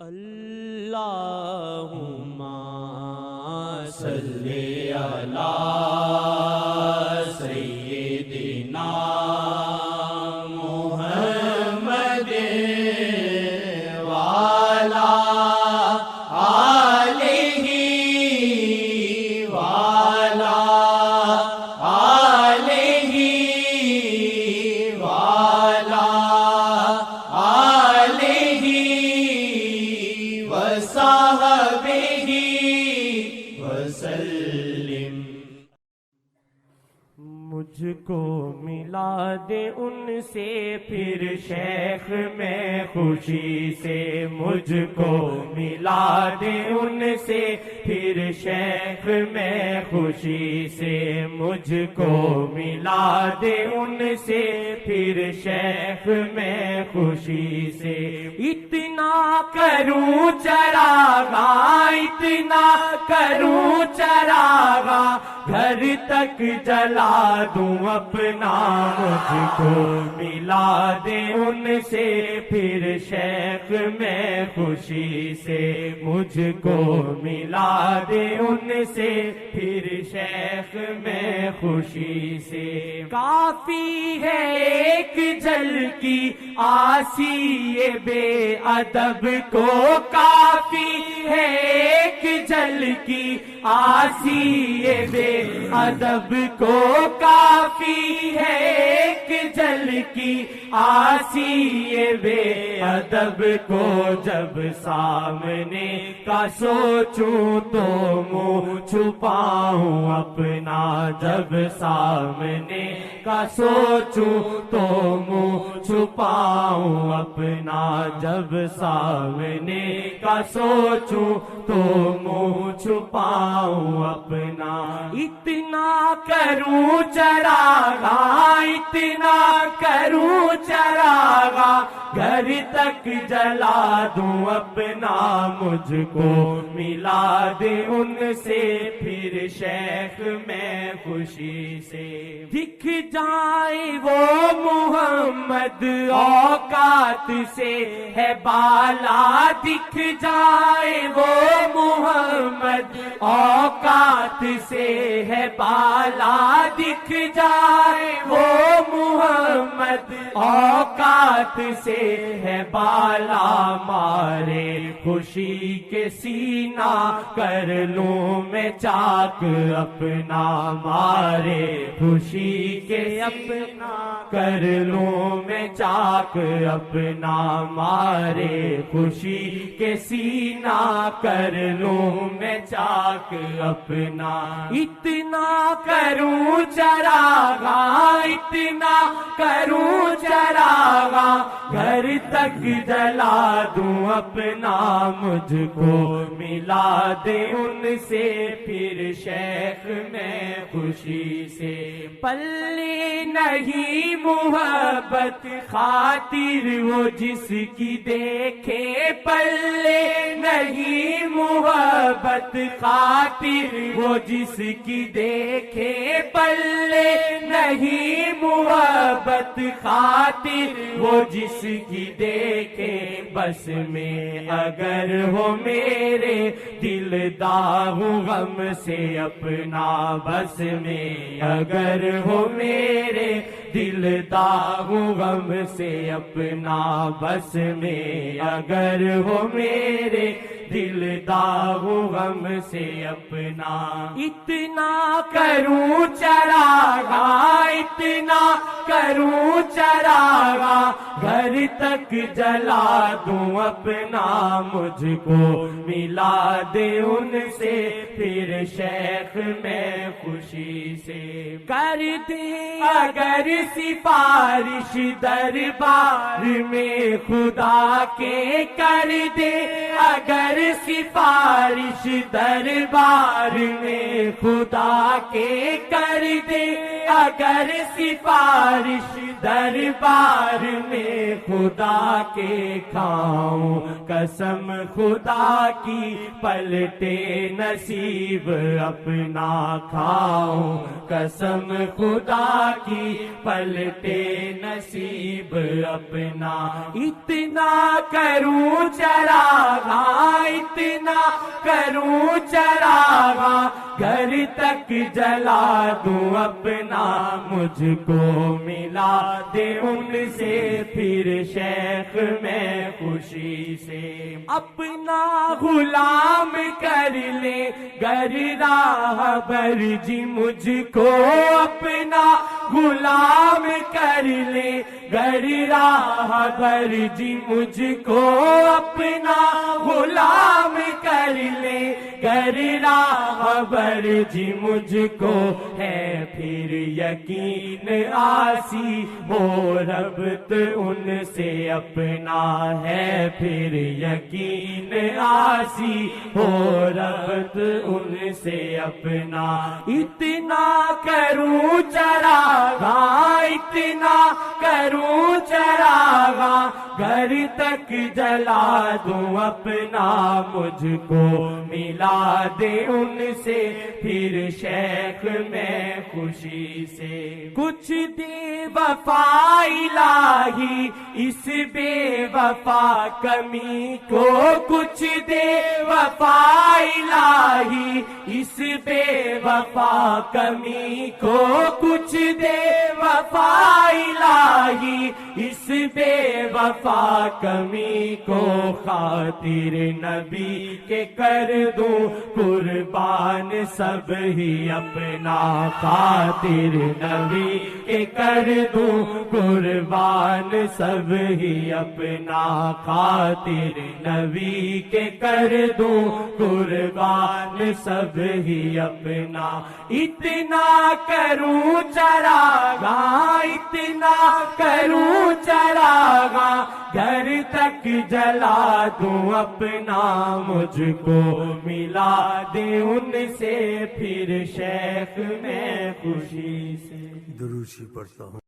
اللہم صلی علی سیدنا محمد وعلی آلہ وعلی آلہ وعلی آلہ وصحبہ وسلم۔ مجھ کو ملا دے ان سے پھر شیخ میں خوشی سے، مجھ کو ملا دے ان سے پھر شیخ میں خوشی سے، مجھ کو ملا دے ان سے پھر شیخ میں خوشی سے۔ اتنا کروں چراغا، اتنا کروں چراغا، گھر تک جلا دوں اپنا، مجھ کو ملا دے ان سے پھر شیخ میں خوشی سے، مجھ کو ملا دے ان سے پھر شیخ میں خوشی سے۔ کافی ہے ایک جھلکی آسی بے ادب کو، کافی ہے ایک جھلکی آسی بے ادب کو، کافی ہے ایک جھلکی آسی بے ادب کو، جب سامنے کا سوچوں تو منہ چھپاؤں اپنا، جب سامنے کا سوچوں تو منہ چھپاؤں اپنا، جب سامنے کا سوچوں تو منہ چھپاؤں اپنا۔ اتنا کروں چراغا، اتنا کروں چراغا، گھر تک جلا دوں اپنا، مجھ کو ملا دے ان سے پھر شیخ میں خوشی سے۔ دکھ جائے وہ محمد اوقات سے ہے بالا، دکھ جائے وہ محمد اوقات سے ہے بالا، دکھ جائے وہ محمد اوقات سے ہے بالا، مارے خوشی کے سینہ کر لوں میں چاک اپنا، مارے خوشی کے اپنا کر لوں میں چاک اپنا، مارے خوشی کے سینہ کر لوں میں چاک اپنا۔ اتنا کروں چراغا، اتنا کروں چراغا، گھر تک جلا دوں اپنا، مجھ کو ملا دے ان سے پھر شیخ میں خوشی سے۔ پلے نہیں محبت خاطر وہ جس کی دیکھے، پلے نہیں محبت خاطر وہ جس کی دیکھے، پلے نہیں محبت خاطر وہ جس کی دیکھے، بس میں اگر ہو میرے دل داغ غم سے اپنا، بس میں اگر ہو میرے دل داغ غم سے اپنا، بس میں اگر ہو میرے دل داغ غم سے اپنا۔ اتنا کروں چراغا، اتنا کروں چراغا، گھر تک جلا دوں اپنا، مجھ کو ملا دے ان سے پھر شیخ میں خوشی سے۔ کر دے اگر سفارش دربار میں خدا کے، کر دے اگر اگر سفارش دربار میں خدا کے کر دے، اگر سفارش دربار میں خدا کے کھاؤں، قسم خدا کی پلٹے نصیب اپنا کھاؤں، قسم خدا کی پلٹے نصیب اپنا، اتنا کروں چراغا، اتنا کروں چراغا، گھر تک جلا دوں اپنا، مجھ کو ملا دے ان سے پھر شیخ میں خوشی سے، اپنا غلام کر لے گر راہ بر جی مجھ کو، اپنا غلام کر لے گر راہ بر جی مجھ کو، اپنا غلام کر لے گر راہ بر جی مجھ کو، ہے پھر یقین آسی ہو ربط ان سے اپنا، ہے پھر یقین آسی ہو ربط ان سے اپنا، اتنا کروں چراغا، اتنا کروں چراغا، گھر تک جلا دوں اپنا، مجھ کو ملا دے ان سے پھر شیخ میں خوشی سے، کچھ دے وفا الہی اس بے وفا کمی کو، کچھ دے وفا الہی اس بے وفا کمی کو، کچھ دے وفا الہی اس بے وفا کمی کو، خاطر نبی کے کر دوں قربان سب ہی اپنا، خاطر نبی کے کر دوں قربان سب ہی اپنا، خاطر نبی کے کر دوں قربان سب ہی اپنا، اتنا کروں چراغا، اتنا کروں چراغا، گھر تک جلا دوں اپنا، مجھ کو ملا دے ان سے پھر شیخ میں خوشی سے۔ دروشی پڑھتا ہوں۔